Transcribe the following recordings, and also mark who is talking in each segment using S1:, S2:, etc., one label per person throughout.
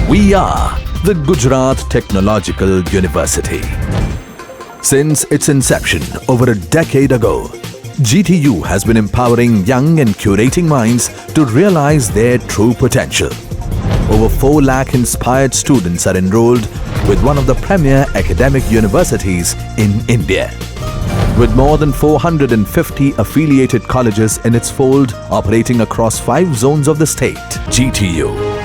S1: We are the Gujarat Technological University. Since its inception over a decade ago, GTU has been empowering young and curating minds to realize their true potential. Over 4 lakh inspired students are enrolled with one of the premier academic universities in India. With more than 450 affiliated colleges in its fold operating across 5 zones of the state, GTU,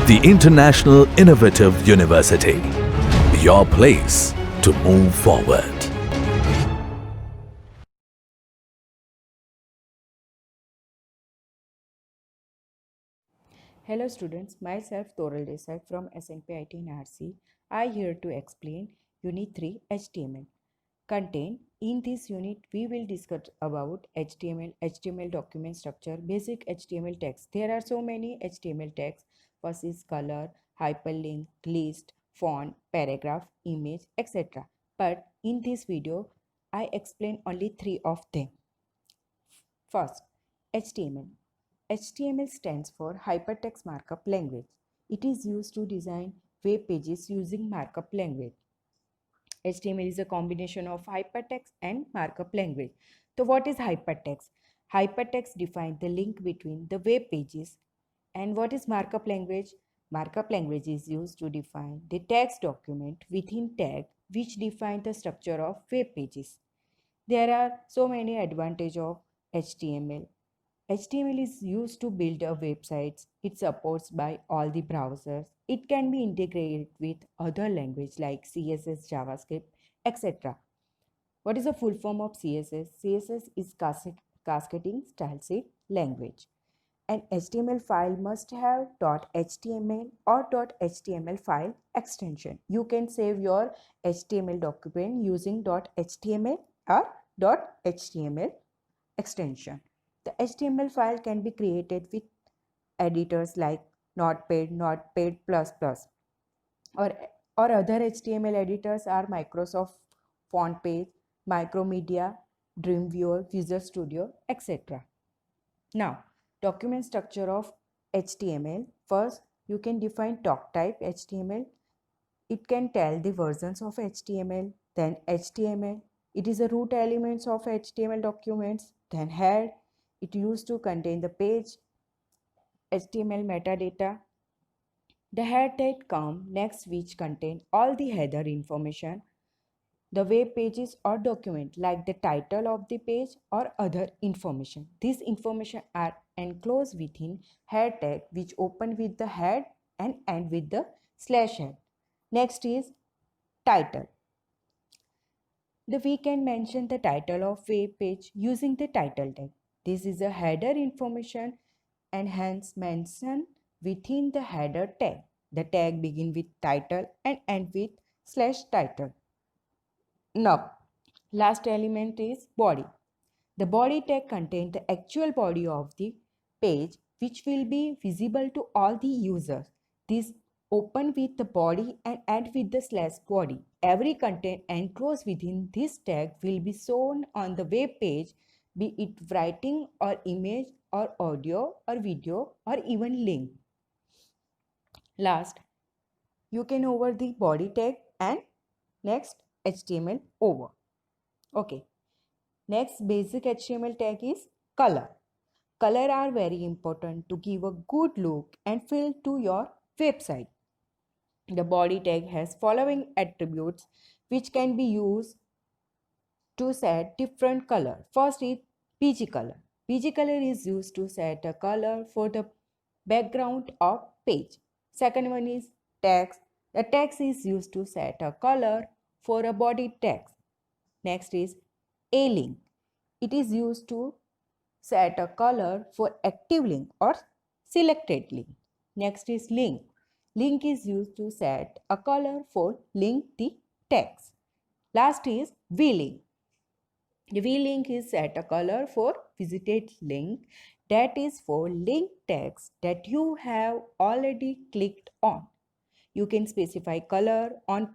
S1: the International Innovative University, your place to move forward.
S2: Hello students, myself Toral Desai from SNP IT NRC. I here to explain Unit 3 HTML. Content in this unit we will discuss about HTML document structure, basic HTML text. There are so many HTML text. First is color, hyperlink, list, font, paragraph, image, etc. But in this video I explain only 3 of them. First, HTML. HTML stands for Hypertext Markup Language. It is used to design web pages using markup language. HTML is a combination of hypertext and markup language. So what is hypertext? Hypertext defines the link between the web pages. And what is markup language? Markup language is used to define the text document within tag which define the structure of web pages. There are so many advantages of HTML. HTML is used to build a website. It supports by all the browsers. It can be integrated with other language like CSS, JavaScript, etc. What is the full form of CSS? CSS is Cascading Style Sheet Language. An HTML file must have .html or .html file extension. You can save your HTML document using .html or .html extension. The HTML file can be created with editors like Notepad, Notepad++, or, or other HTML editors are Microsoft FontPage, Micromedia, Dreamweaver, Visual Studio, etc. Now, document structure of HTML. First, you can define doc type HTML. It can tell the versions of HTML. Then HTML. It is the root elements of HTML documents. Then head. It used to contain the page. HTML metadata. The head tag comes next, which contain all the header information. The web pages or document like the title of the page or other information. These information are enclosed within head tag which open with the head and end with the /head. Next is title. We can mention the title of web page using the title tag. This is a header information and hence mentioned within the header tag. The tag begin with title and end with /title. Now, last element is body. The body tag contains the actual body of the page which will be visible to all the users. This open with the body and end with the /body. Every content enclosed within this tag will be shown on the web page, be it writing or image or audio or video or even link. Last, you can over the body tag and next HTML over. Okay. Next basic HTML tag is color. Color are very important to give a good look and feel to your website. The body tag has following attributes which can be used to set different color. First is PG color. PG color is used to set a color for the background of page. Second one is text. The text is used to set a color for a body text. Next is A-link. It is used to set a color for active link or selected link. Next is link. Link is used to set a color for link the text. Last is V-link. The V-link is set a color for visited link, that is for link text that you have already clicked on. You can specify color on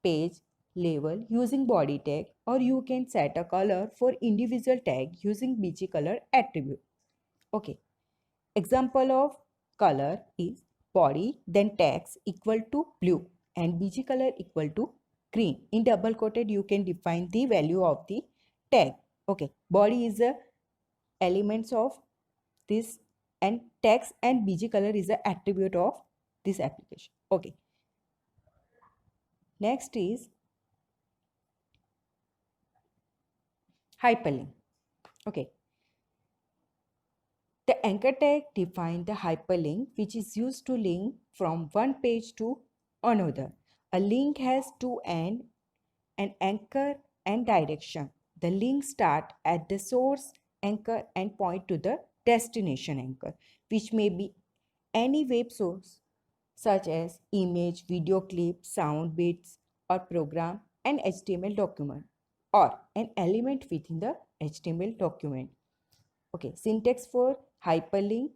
S2: page label using body tag, or you can set a color for individual tag using BG color attribute. Okay. Example of color is body, then text equal to blue and bg color equal to green. In double quoted, you can define the value of the tag. Okay, body is the elements of this and text and bg color is the attribute of this application. Okay, next is hyperlink. Okay, the anchor tag defines the hyperlink which is used to link from one page to another. A link has two ends, an anchor and direction. The link start at the source anchor and point to the destination anchor, which may be any web source such as image, video clip, sound bits or program, an HTML document or an element within the HTML document. Okay, syntax for hyperlink.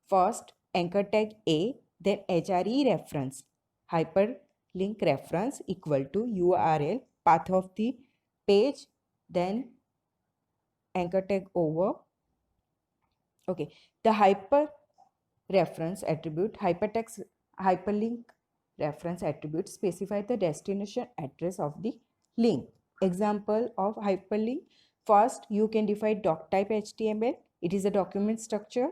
S2: First, anchor tag A, then HRE reference. Hyperlink reference equal to URL, path of the page, then anchor tag over. Okay, the hyper reference attribute, hypertext hyperlink reference attribute specify the destination address of the link. Example of hyperlink. First, you can define doc type HTML. It is a document structure.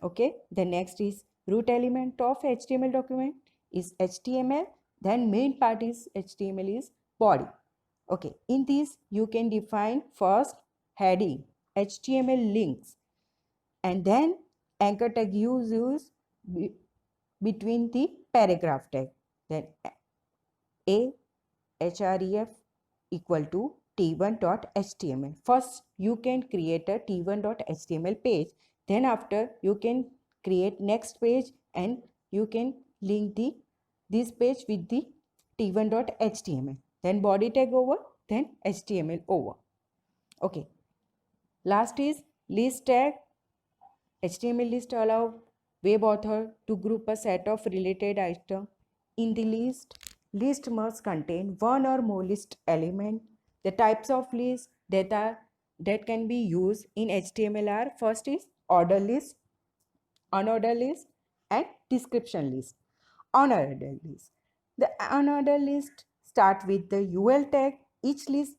S2: Okay, the next is root element of HTML document is HTML. Then main part is HTML is body. Okay, in this you can define first heading, HTML links, and then anchor tag use between the paragraph tag. Then a href equal to t1.html. First, you can create a t1.html page. Then after, you can create next page and you can link this page with the t1.html. Then body tag over, then HTML over. Okay. Last is list tag. HTML list allow web author to group a set of related items in the list. List must contain one or more list element. The types of list that can be used in HTML are: first is order list, unordered list, and description list. Unordered list. The unordered list start with the UL tag. Each list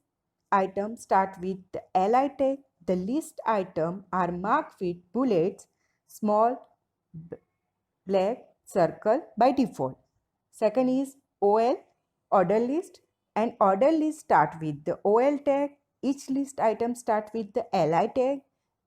S2: item start with the li tag. The list items are marked with bullets, small black circle by default. Second is OL, order list, and order list start with the OL tag. Each list item start with the li tag.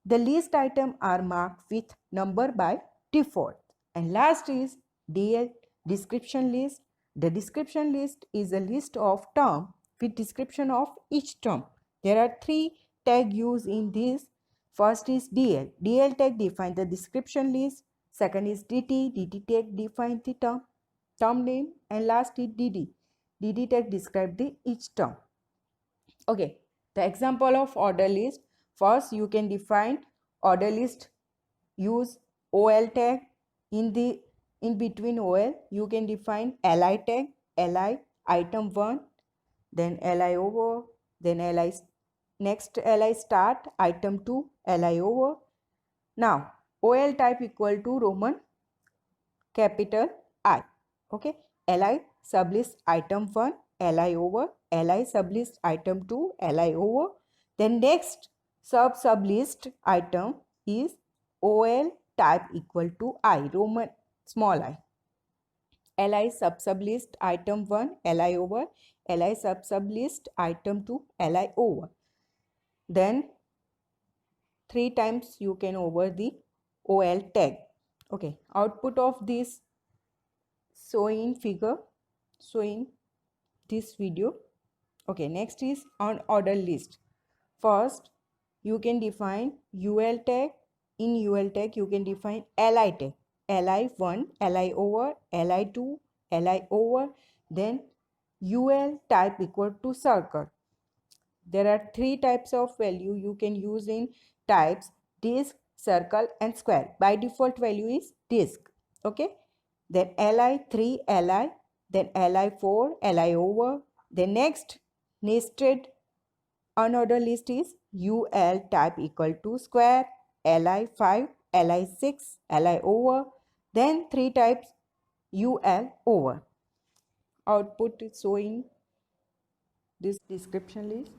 S2: The list item are marked with number by default. And last is DL, description list. The description list is a list of terms with description of each term. There are three tags used in this. First is DL. DL tag defines the description list. Second is DT. DT tag defines the term name. And last is DD. DD tag describes the each term. Okay, the example of order list. First, you can define order list. Use OL tag. In between OL, you can define li tag. Li item 1, then li over, then li next li start item 2, li over. Now OL type equal to Roman capital I. Okay, li sublist item 1, li over, li sublist item 2, li over. Then next sublist item is OL type equal to I, Roman small I. Li sublist item 1, li over, li sublist item 2, li over. Then 3 times you can over the OL tag. Okay, output of this show in figure, show in this video. Okay, next is on order list. First, you can define UL tag. In UL tag, you can define li tag. li1, li over, li2, li over. Then UL type equal to circle. There are 3 types of value you can use in types: disk, circle, and square. By default value is disk. Okay. Then li3, li, then li4, li over. The next nested unordered list is UL type equal to square, li5, li6, li over. Then 3 types UL over. Output is showing this description list.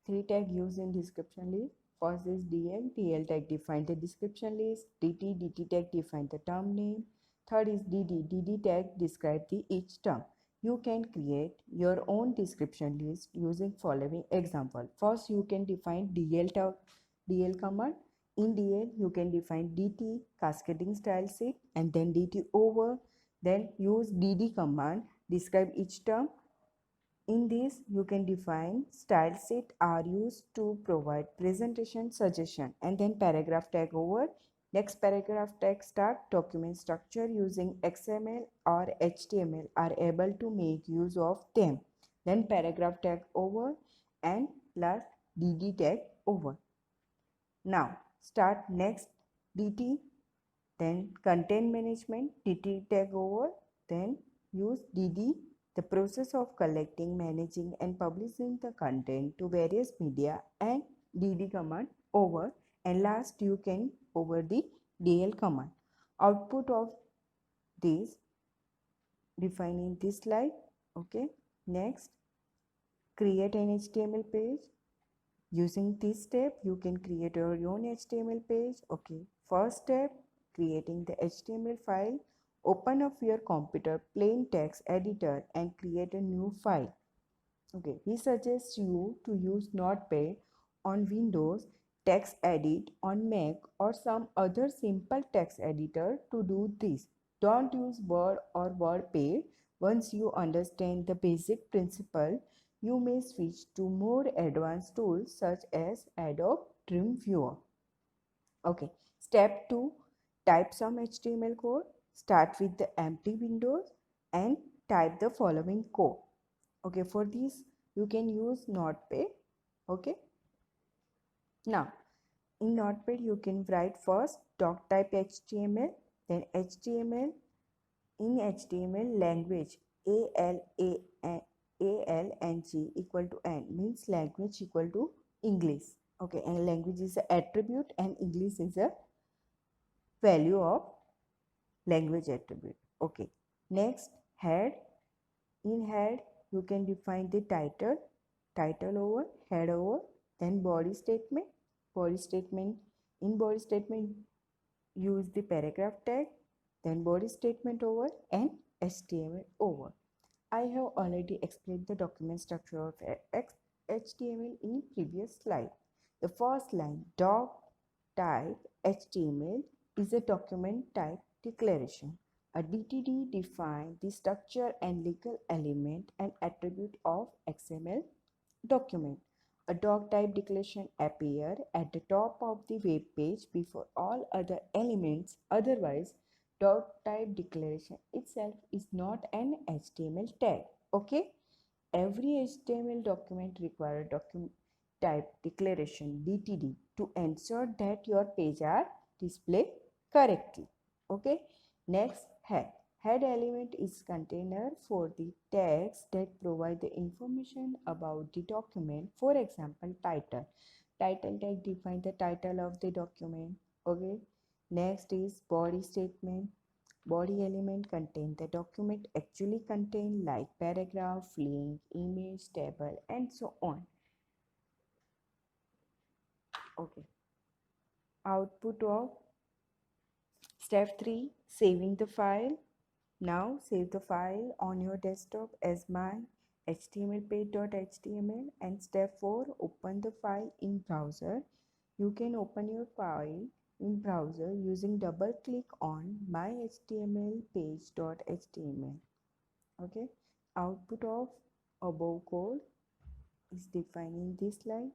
S2: 3 tag used in description list. First is DL. DL tag define the description list. DT. DT tag define the term name. Third is DD. DD tag describe the each term. You can create your own description list using following example. First, you can define DL tag, DL command. In DL, you can define DT cascading style sheet and then DT over. Then use DD command describe each term. In this, you can define style sheet are used to provide presentation suggestion and then paragraph tag over. Next paragraph tag start document structure using XML or HTML are able to make use of them. Then paragraph tag over and last DD tag over. Now start next DT, then content management DT tag over, then use DD, the process of collecting, managing and publishing the content to various media, and DD command over, and last you can over the DL command. Output of this defining this slide. Okay, next create an HTML page. Using this step, you can create your own HTML page. Okay, first step, creating the HTML file. Open up your computer plain text editor and create a new file. Okay, he suggests you to use Notepad on Windows, TextEdit on Mac or some other simple text editor to do this. Don't use Word or WordPad. Once you understand the basic principle, you may switch to more advanced tools such as Adobe Dreamweaver. Okay, step 2, type some HTML code. Start with the empty windows and type the following code. Okay, for this you can use Notepad. Okay, now in Notepad you can write first doc type HTML, then HTML. In HTML language ALNG equal to N means language equal to English. Okay, and language is an attribute and English is a value of language attribute. Okay, next head. In head you can define the title over, head over, then body statement. In body statement use the paragraph tag, then body statement over and HTML over. I have already explained the document structure of HTML in previous slide. The first line doc type HTML is a document type declaration. A DTD defines the structure and legal element and attribute of XML document. A doc type declaration appears at the top of the web page before all other elements. Otherwise, doc type declaration itself is not an HTML tag. Okay, every HTML document requires document type declaration DTD to ensure that your page are displayed correctly. Okay, next head. Head element is container for the tags that provide the information about the document. For example, title. Title tag defines the title of the document. Okay. Next is body statement. Body element contain the document actually contain like paragraph, link, image, table and so on. Okay. Output of step 3, saving the file. Now save the file on your desktop as my htmlpage.html and step 4, open the file in browser. You can open your file in browser using double click on my htmlpage.html. Okay, output of above code is defined in this slide.